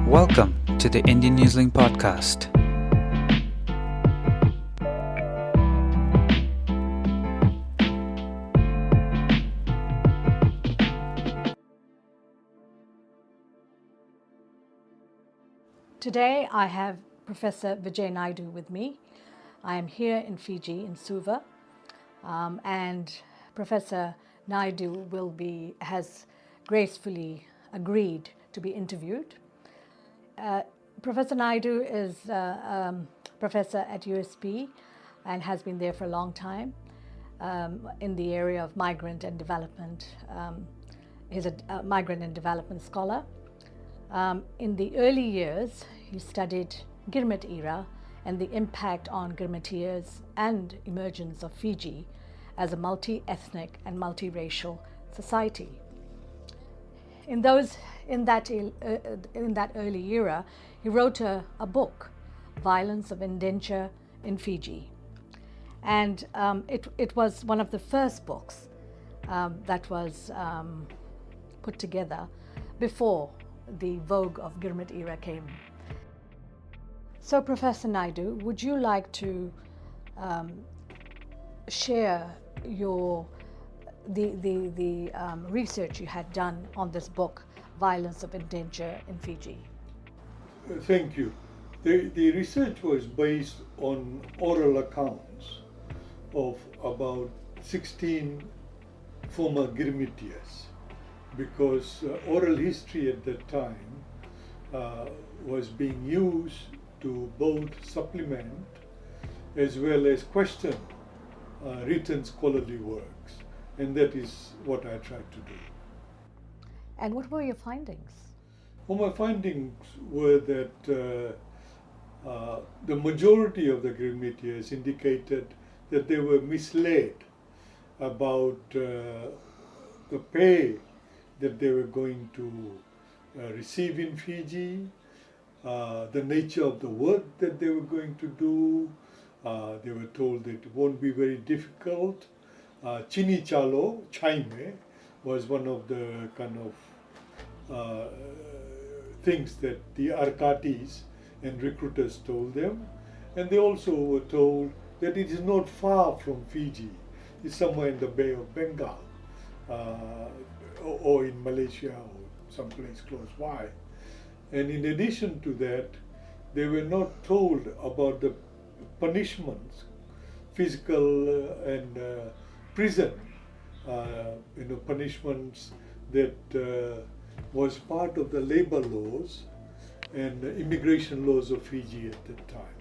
Welcome to the Indian Newsling podcast. Today I have Professor Vijay Naidu with me. I am here in Fiji, in Suva, and Professor Naidu has gracefully agreed to be interviewed. Professor Naidu is professor at USP and has been there for a long time in the area of migrant and development. He's a migrant and development scholar. In the early years, he studied Girmit era and the impact on Girmitiers and emergence of Fiji as a multi-ethnic and multiracial society. In that early era, he wrote a book, Violence of Indenture in Fiji, and it was one of the first books that was put together before the vogue of Girmit era came. So, Professor Naidu, would you like to share the research you had done on this book, Violence of Indenture in Fiji? Thank you. The research was based on oral accounts of about 16 former Girmitiers, because oral history at that time was being used to both supplement as well as question written scholarly works, and that is what I tried to do. And what were your findings? Well, my findings were that the majority of the Girmitiers indicated that they were misled about the pay that they were going to receive in Fiji, the nature of the work that they were going to do. They were told that it won't be very difficult. Chini chalo, chaime, was one of the kind of things that the Arkatis and recruiters told them. And they also were told that it is not far from Fiji. It's somewhere in the Bay of Bengal, or in Malaysia, or someplace close by. And in addition to that, they were not told about the punishments, physical and prison, punishments that was part of the labor laws and immigration laws of Fiji at that time.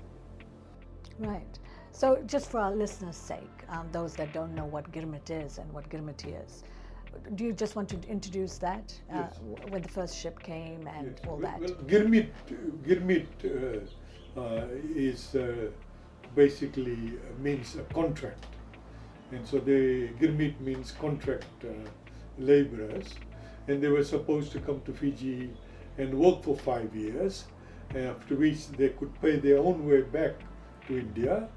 Right. So just for our listeners' sake, those that don't know what Girmit is and what Girmitiers, do you just want to introduce that? Yes. When the first ship came and Yes. all that? Well, Girmit is basically means a contract, and so Girmit means contract laborers, and they were supposed to come to Fiji and work for 5 years, after which they could pay their own way back to India,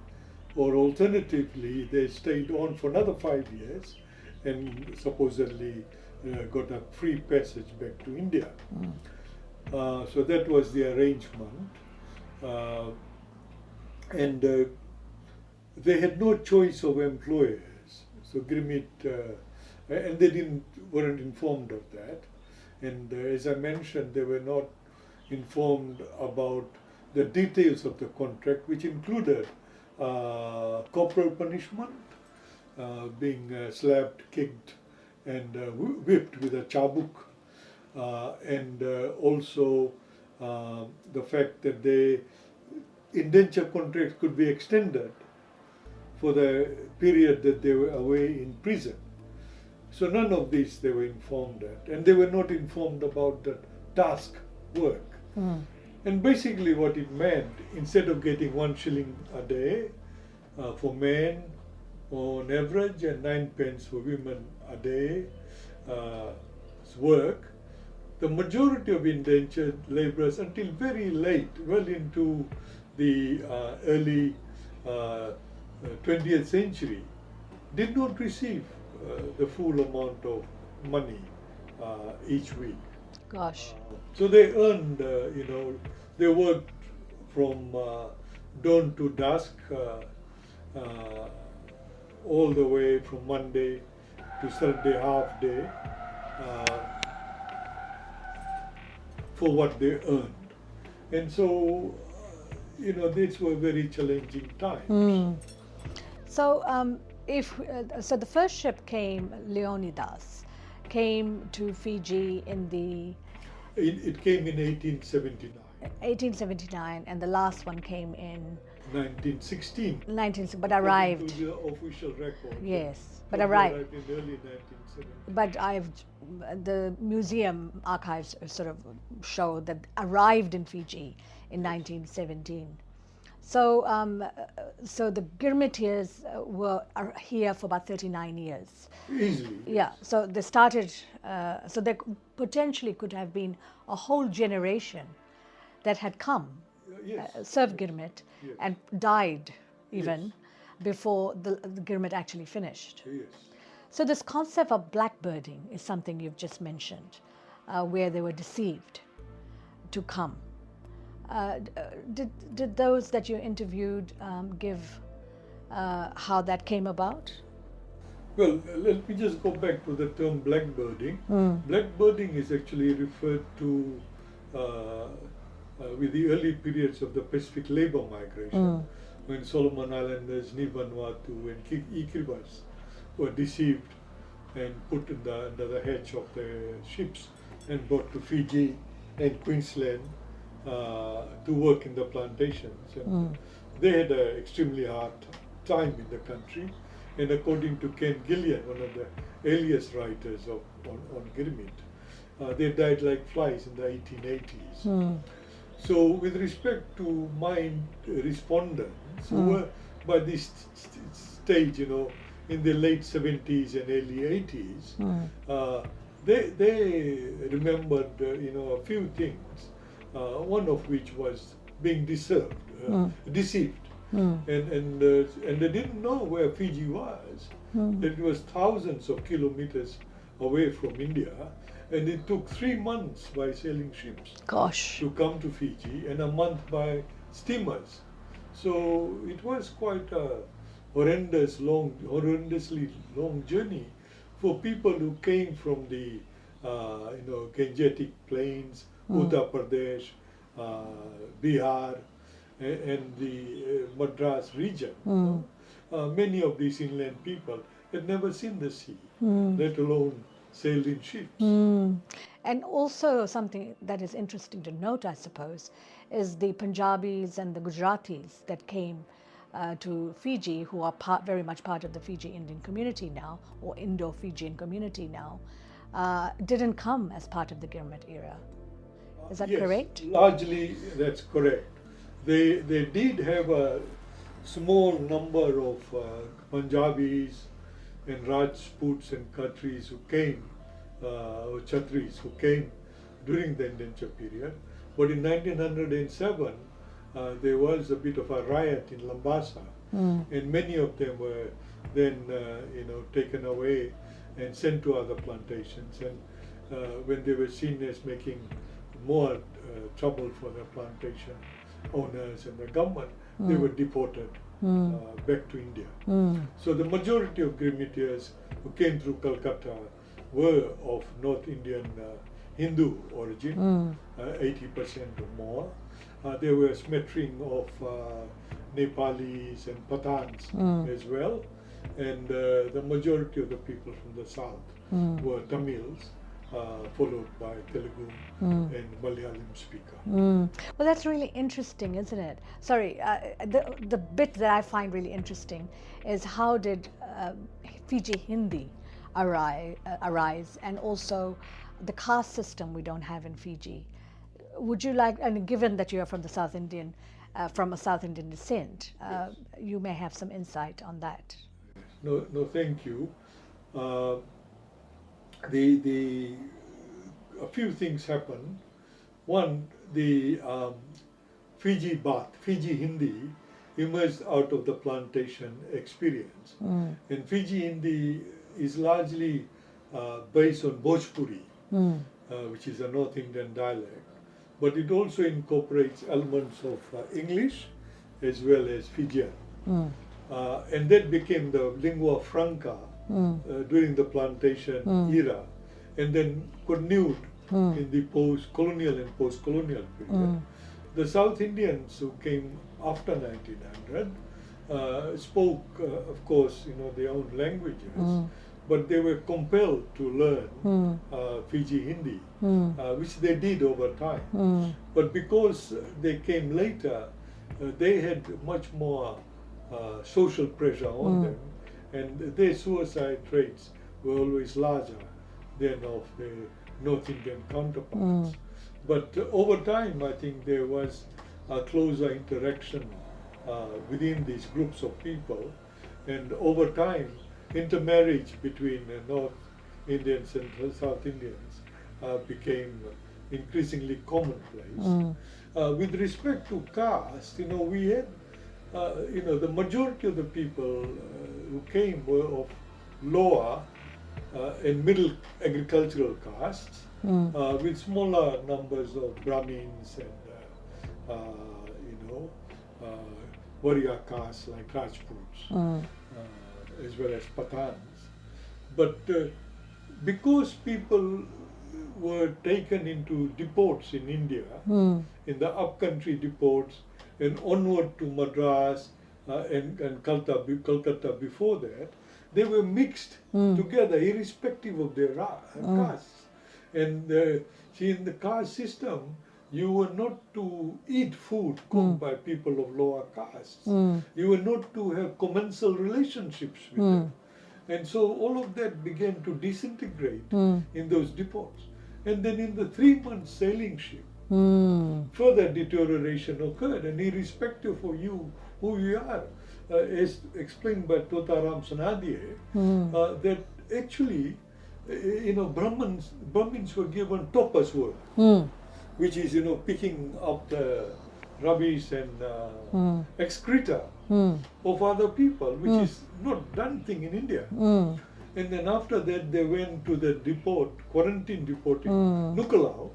or alternatively they stayed on for another 5 years and supposedly got a free passage back to India. So that was the arrangement, and they had no choice of employers. So Girmit, and they weren't informed of that. And as I mentioned, they were not informed about the details of the contract, which included corporal punishment, being slapped, kicked, and whipped with a chabuk, and also the fact that the indenture contracts could be extended for the period that they were away in prison. So none of this they were informed at, and they were not informed about the task work. And basically what it meant, instead of getting 1 shilling a day for men on average and 9 pence for women a day work, the majority of indentured laborers until very late, well into the early 20th century, did not receive the full amount of money each week. Gosh. So they earned, they worked from dawn to dusk, all the way from Monday to Saturday half day for what they earned. And so, these were very challenging times. So, so the first ship came, Leonidas, came to Fiji in the It came in 1879. 1879, and the last one came in 1916. 19, but arrived. According to the official record. Yes, but They arrived. in early 1970. But the museum archives sort of show that arrived in Fiji in 1917. So, so the Girmitiers are here for about 39 years. Easily. Yeah, so they started, so there potentially could have been a whole generation that had come, Yes. served Girmit, Yes. and died even Yes. before the Girmit actually finished. Yes. So this concept of blackbirding is something you've just mentioned, where they were deceived to come. Did those that you interviewed give how that came about? Well, let me just go back to the term blackbirding. Blackbirding is actually referred to with the early periods of the Pacific labor migration, when Solomon Islanders, New Vanuatu, and Kiribati were deceived and put under the hedge of the ships and brought to Fiji and Queensland to work in the plantations. And they had an extremely hard time in the country. And according to Ken Gillian, one of the earliest writers on Girmit, they died like flies in the 1880s. So with respect to my respondents, who were by this stage, in the late 70s and early 80s, they remembered, a few things, one of which was being deceived. And they didn't know where Fiji was. That it was thousands of kilometers away from India, and it took 3 months by sailing ships Gosh. to come to Fiji, and a month by steamers. So it was quite a horrendously long journey for people who came from the Gangetic Plains, Uttar Pradesh, Bihar, and the Madras region. Many of these inland people had never seen the sea, let alone sailed in ships. And also something that is interesting to note, I suppose, is the Punjabis and the Gujaratis that came to Fiji, who are very much part of the Fiji Indian community now, or Indo-Fijian community now, didn't come as part of the Girmit era. Is that Yes, correct? largely that's correct. They did have a small number of Punjabis and Rajputs and Khatris who came, or Chatris who came during the indenture period. But in 1907, there was a bit of a riot in Lambasa, and many of them were then, taken away and sent to other plantations. And when they were seen as making more trouble for the plantation owners and the government, they were deported back to India. So the majority of Girmitiers who came through Calcutta were of North Indian Hindu origin, 80% or more. There were a smattering of Nepalis and Pathans as well, and the majority of the people from the south were Tamils, followed by Telugu and Malayalam speaker. Well, that's really interesting, isn't it? Sorry, the bit that I find really interesting is how did Fiji Hindi arise, and also the caste system we don't have in Fiji. Would you like, and given that you are from the South Indian, from a South Indian descent, you may have some insight on that. No, thank you. A few things happened. One, the Fiji Hindi emerged out of the plantation experience, and Fiji Hindi is largely based on Bhojpuri, which is a North Indian dialect, but it also incorporates elements of English as well as Fijian. And that became the lingua franca during the plantation era, and then continued in the post-colonial and post-colonial period. The South Indians who came after 1900 spoke, of course, their own languages, but they were compelled to learn Fiji Hindi, which they did over time. But because they came later, they had much more social pressure on them, and their suicide rates were always larger than of the North Indian counterparts. But over time, I think there was a closer interaction within these groups of people, and over time, intermarriage between North Indians and South Indians became increasingly commonplace. With respect to caste, we had, the majority of the people who came were of lower and middle agricultural castes, with smaller numbers of Brahmins and, warrior castes like Rajputs, as well as Pathans. But because people were taken into depots in India, in the upcountry depots, and onward to Madras and Calcutta before that, they were mixed together irrespective of their castes. And see, in the caste system, you were not to eat food cooked by people of lower castes. You were not to have commensal relationships with them. And so all of that began to disintegrate in those depots. And then in the 3-month sailing ship, further deterioration occurred, and irrespective of who you are, as explained by Totaram Sanadhye, that actually, Brahmins were given topaz work, which is, picking up the rubbish and excreta of other people, which is not done thing in India. And then after that, they went to the quarantine depot in Nukalau,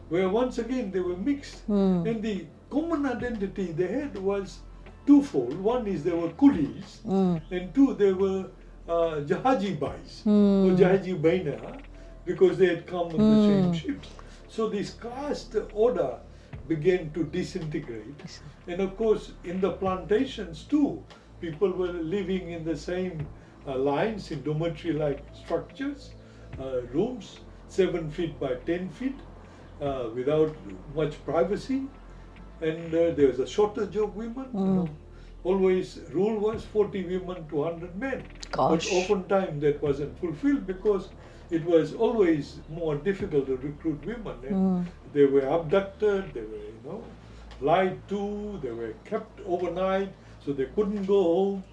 where once again they were mixed. And the common identity they had was twofold. One is they were coolies, and two, they were Jahaji Bais, or Jahaji Baina, because they had come on the same ships. So this caste order began to disintegrate. And of course, in the plantations too, people were living in the same lines, in dormitory-like structures, rooms 7 feet by 10 feet, without much privacy. And there was a shortage of women. Always rule was 40 women to 100 men. Gosh. But oftentimes that wasn't fulfilled because it was always more difficult to recruit women. And they were abducted, they were, lied to, they were kept overnight, so they couldn't go home.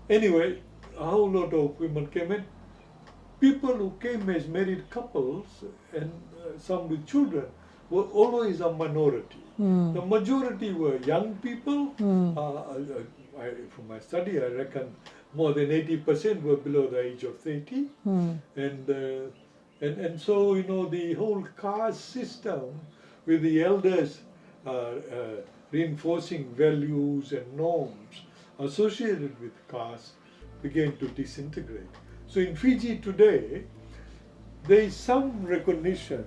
Anyway, a whole lot of women came in. People who came as married couples and some with children were always a minority. The majority were young people. From my study, I reckon more than 80% were below the age of 30. And so, the whole caste system with the elders reinforcing values and norms associated with caste began to disintegrate. So in Fiji today, there is some recognition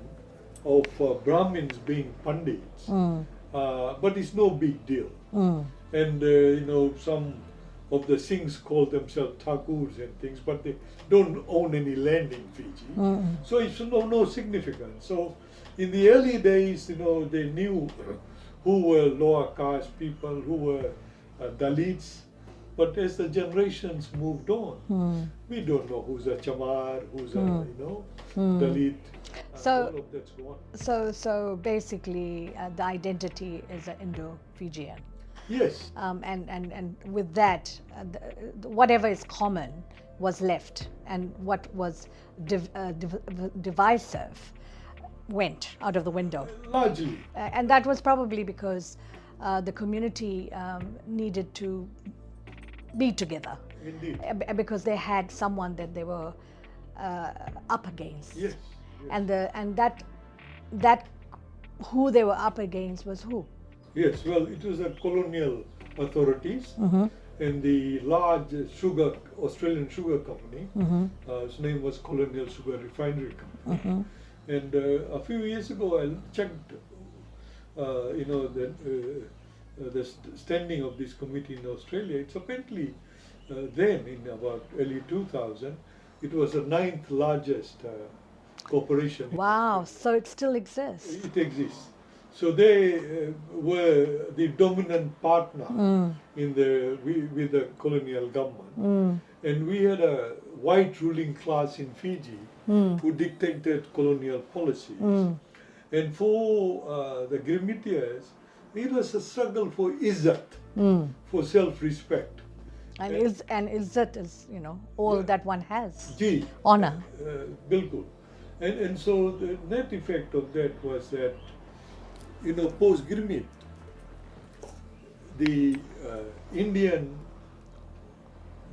of Brahmins being Pandits, but it's no big deal. And some of the Singhs call themselves Thakurs and things, but they don't own any land in Fiji. So it's no significance. So in the early days, they knew who were lower caste people, who were Dalits. But as the generations moved on, we don't know who's a Chamar, who's a Dalit. So- all of that's gone. So basically, the identity is an Indo-Fijian. Yes. And with that, whatever is common was left, and what was divisive went out of the window. Largely. And that was probably because the community needed to be together, Indeed. because they had someone that they were up against. Yes. And that that who they were up against was who? Yes, well, it was the colonial authorities and the large Australian sugar company. Its name was Colonial Sugar Refinery Company. And a few years ago, I checked, the standing of this committee in Australia. It's apparently then, in about early 2000, it was the 9th largest corporation. Wow, so it still exists. It exists. So they were the dominant partner with the colonial government. And we had a white ruling class in Fiji who dictated colonial policies. And for the Girmitians, it was a struggle for izzat, for self-respect. And izzat is, all that one has. Ji, Honor. Bilkul. And so the net effect of that was that, post-Girmit, the Indian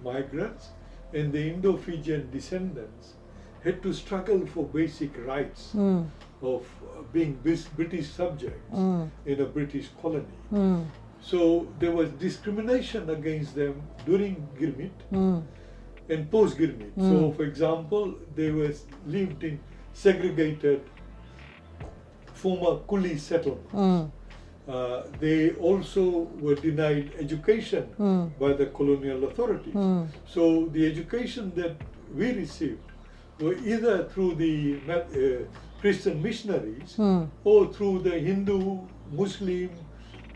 migrants and the Indo-Fijian descendants had to struggle for basic rights of being British subjects in a British colony. So there was discrimination against them during Girmit and post-Girmit. So, for example, they lived in segregated former Kuli settlements. They also were denied education by the colonial authorities. So the education that we received were either through the Christian missionaries or through the Hindu, Muslim,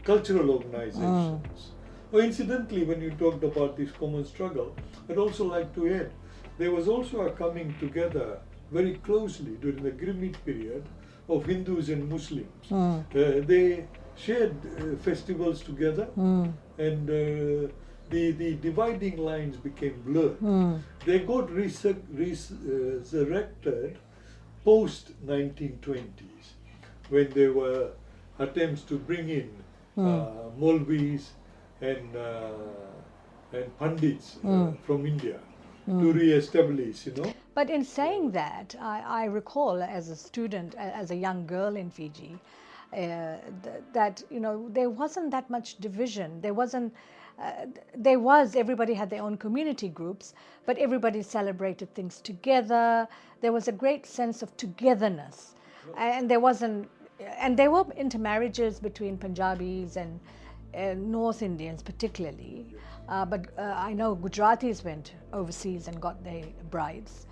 cultural organizations. Incidentally, when you talked about this common struggle, I'd also like to add, there was also a coming together very closely during the Girmit period of Hindus and Muslims. They shared festivals together, and the dividing lines became blurred. They got resurrected post-1920s, when there were attempts to bring in Maulvis and Pandits from India to re-establish, But in saying that, I recall as a student, as a young girl in Fiji, that there wasn't that much division. Everybody had their own community groups, but everybody celebrated things together. There was a great sense of togetherness, and there were intermarriages between Punjabis and North Indians particularly, but I know Gujaratis went overseas and got their brides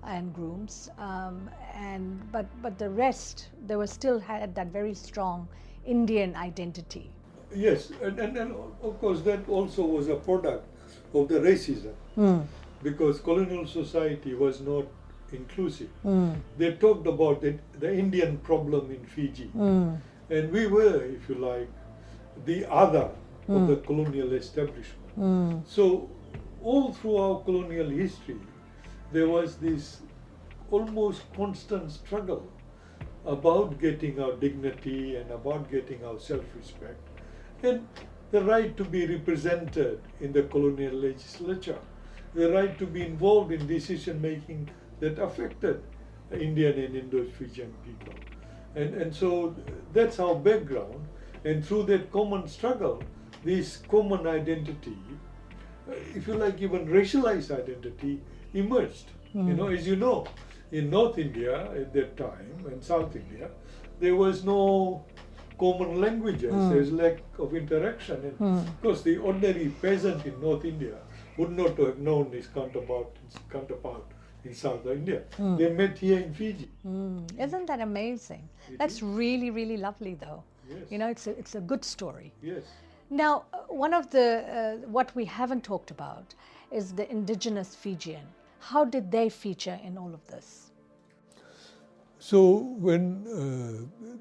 and grooms, but the rest, they were still had that very strong Indian identity. Yes, and of course that also was a product of the racism, because colonial society was not inclusive. They talked about the Indian problem in Fiji, and we were, if you like, the other of the colonial establishment. So all through our colonial history, there was this almost constant struggle about getting our dignity and about getting our self-respect and the right to be represented in the colonial legislature, the right to be involved in decision making that affected Indian and Indo-Fijian people. And so that's our background, and through that common struggle, this common identity, if you like, even racialized identity, emerged. As you know, in North India at that time and South India, there was no common languages, there's lack of interaction. And of course, the ordinary peasant in North India would not have known his counterpart in South India. They met here in Fiji. Isn't that amazing? That's really, really lovely, though. Yes. It's a good story. Yes. Now, one of the what we haven't talked about is the indigenous Fijian. How did they feature in all of this? So when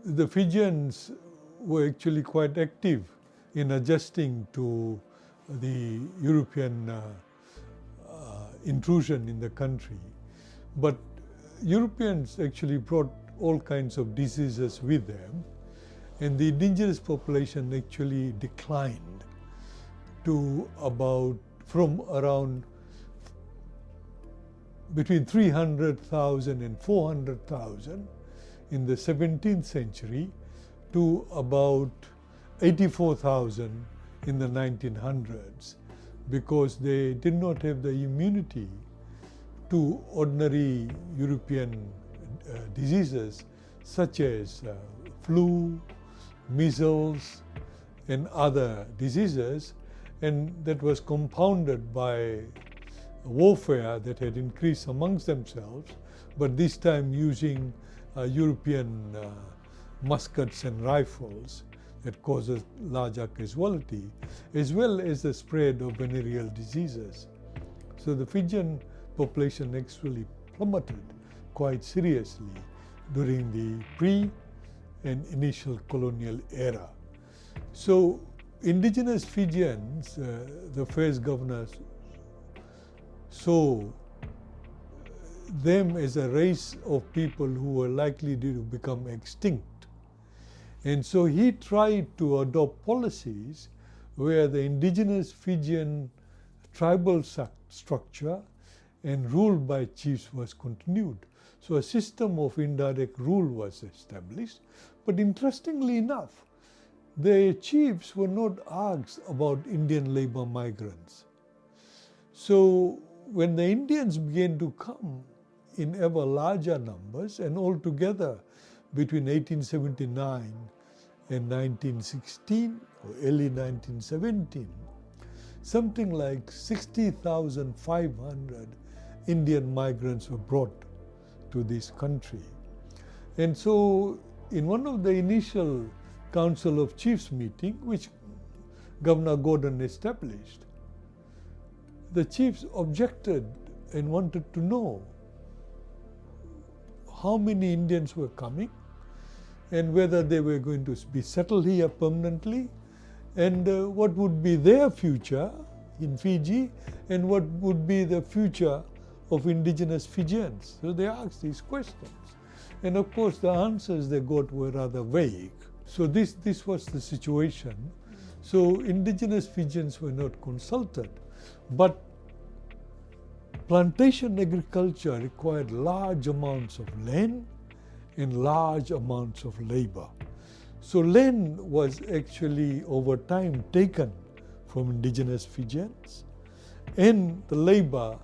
the Fijians were actually quite active in adjusting to the European intrusion in the country, but Europeans actually brought all kinds of diseases with them, and the indigenous population actually declined to from around between 300,000 and 400,000 in the 17th century to about 84,000 in the 1900s, because they did not have the immunity to ordinary European diseases such as flu, measles, and other diseases, and that was compounded by warfare that had increased amongst themselves, but this time using European muskets and rifles that causes larger casualty, as well as the spread of venereal diseases. So the Fijian population actually plummeted quite seriously during the pre and initial colonial era. So indigenous Fijians, the first governors saw them as a race of people who were likely to become extinct. And so he tried to adopt policies where the indigenous Fijian tribal structure and rule by chiefs was continued. So a system of indirect rule was established. But interestingly enough, the chiefs were not asked about Indian labor migrants. So when the Indians began to come in ever larger numbers, and altogether between 1879 and 1916 or early 1917, something like 60,500 Indian migrants were brought to this country. And so in one of the initial Council of Chiefs meeting, which Governor Gordon established, the chiefs objected and wanted to know how many Indians were coming and whether they were going to be settled here permanently, and what would be their future in Fiji and what would be the future of indigenous Fijians. So they asked these questions. And of course the answers they got were rather vague. So this was the situation. So indigenous Fijians were not consulted, but plantation agriculture required large amounts of land and large amounts of labor. So land was actually over time taken from indigenous Fijians, and the labor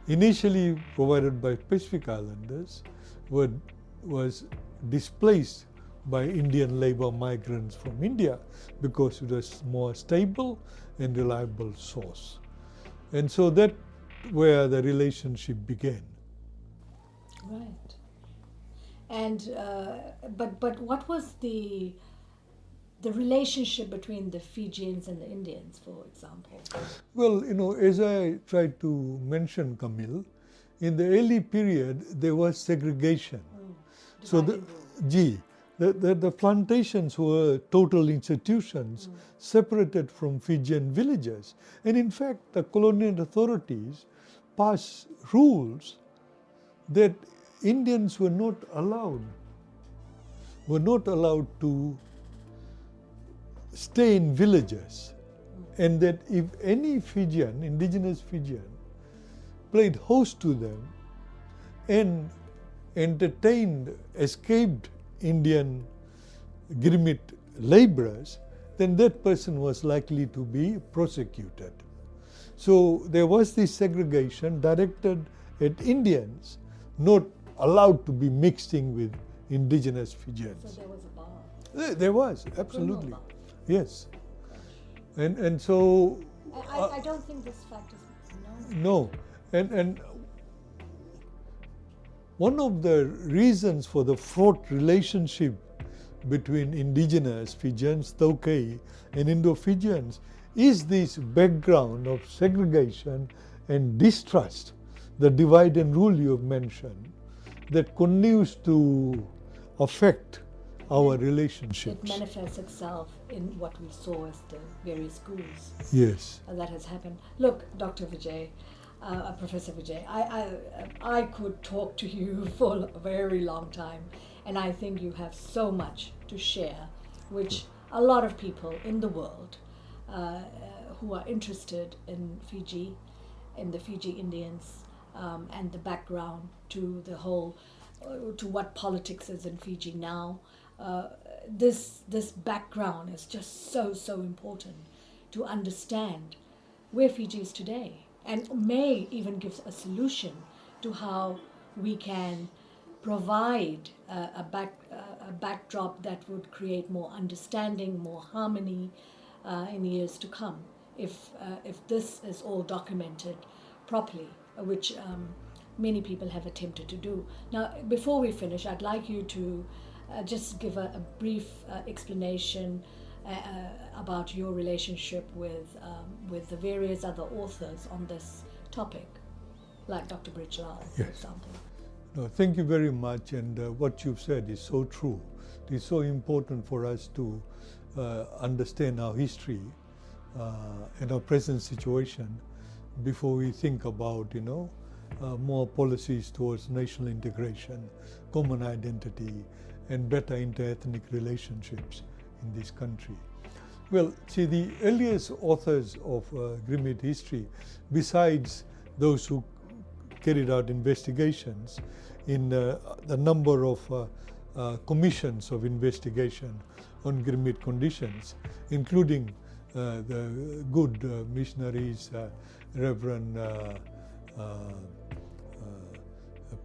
initially provided by Pacific Islanders was displaced by Indian labor migrants from India because it was more stable and reliable source. And so that where the relationship began. Right. And but what was the relationship between the Fijians and the Indians, for example? Well, as I tried to mention, Kamil, in the early period there was segregation. So the plantations were total institutions separated from Fijian villages. And in fact, the colonial authorities passed rules that Indians were not allowed to stay in villages, and that if any Fijian, indigenous Fijian, played host to them and entertained escaped Indian Girmit laborers, then that person was likely to be prosecuted. So there was this segregation directed at Indians, not allowed to be mixing with indigenous Fijians. So there was a bar. There was, absolutely. Bar. Yes. And so... I don't think this fact is known. No. And one of the reasons for the fraught relationship between indigenous Fijians, Tokay, and Indo-Fijians is this background of segregation and distrust, the divide and rule you have mentioned, that continues to affect our relationships. It manifests itself in what we saw as the various schools. Yes. That has happened. Look, Dr. Vijay, Professor Vijay, I could talk to you for a very long time, and I think you have so much to share, which a lot of people in the world who are interested in Fiji, in the Fiji Indians, and the background to the whole to what politics is in Fiji now. This background is just so important to understand where Fiji is today, and may even give a solution to how we can provide a backdrop that would create more understanding, more harmony in years to come, if this is all documented properly, which many people have attempted to do. Now, before we finish, I'd like you to just give a brief explanation about your relationship with the various other authors on this topic, like Dr. Bridgelal, for example. No, thank you very much, and what you've said is so true. It is so important for us to understand our history and our present situation before we think about, more policies towards national integration, common identity, and better inter-ethnic relationships in this country. Well, see, the earliest authors of Girmit history, besides those who carried out investigations in a number of commissions of investigation on Girmit conditions, including the good missionaries, Reverend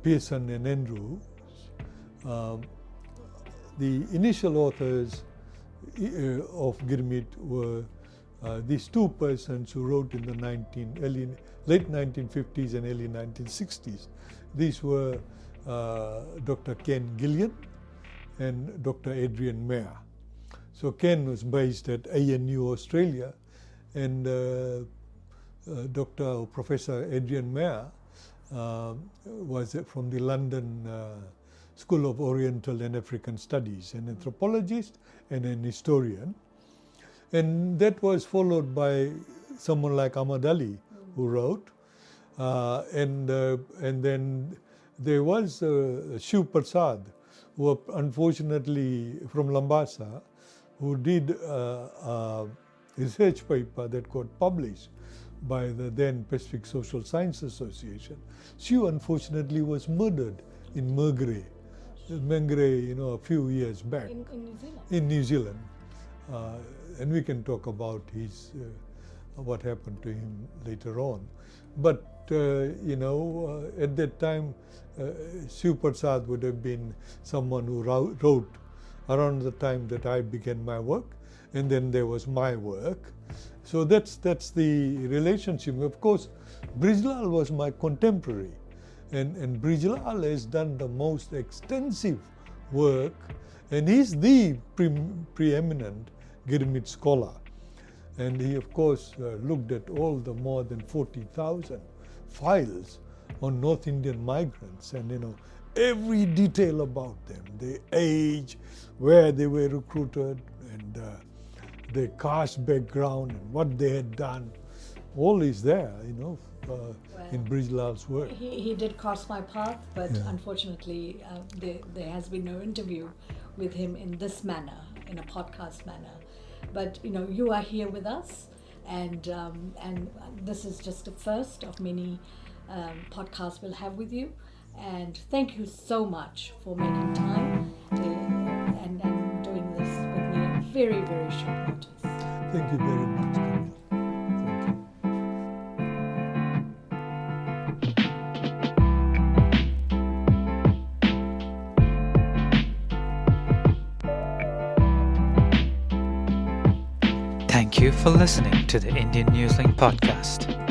Pearson and Andrews. The initial authors of Girmit were these two persons who wrote in the late 1950s and early 1960s. These were Dr. Ken Gillian and Dr. Adrian Mayer. So Ken was based at ANU Australia, and Professor Adrian Mayer was from the London School of Oriental and African Studies, an anthropologist and an historian. And that was followed by someone like Ahmad Ali, who wrote. And then there was Shiv Prasad, who unfortunately from Lambasa, who did a research paper that got published by the then Pacific Social Science Association. Shiv unfortunately was murdered in Mangere, a few years back. In New Zealand? In New Zealand. And we can talk about what happened to him later on. But, at that time, Shiv Prasad would have been someone who wrote around the time that I began my work, and then there was my work. So that's the relationship. Of course, Bridgelal was my contemporary, and Bridgelal has done the most extensive work, and he's the preeminent Girmit scholar. And he, of course, looked at all the more than 40,000 files on North Indian migrants, and every detail about them, their age, where they were recruited, and their caste background, and what they had done. All is there, in Bridgelal's work. He did cross my path, but unfortunately there has been no interview with him in this manner, in a podcast manner. But you are here with us, and this is just the first of many podcasts we'll have with you. And thank you so much for making time and doing this with me at very, very short notice. Thank you very much, Kamil. Thank you for listening to the Indian Newsling podcast.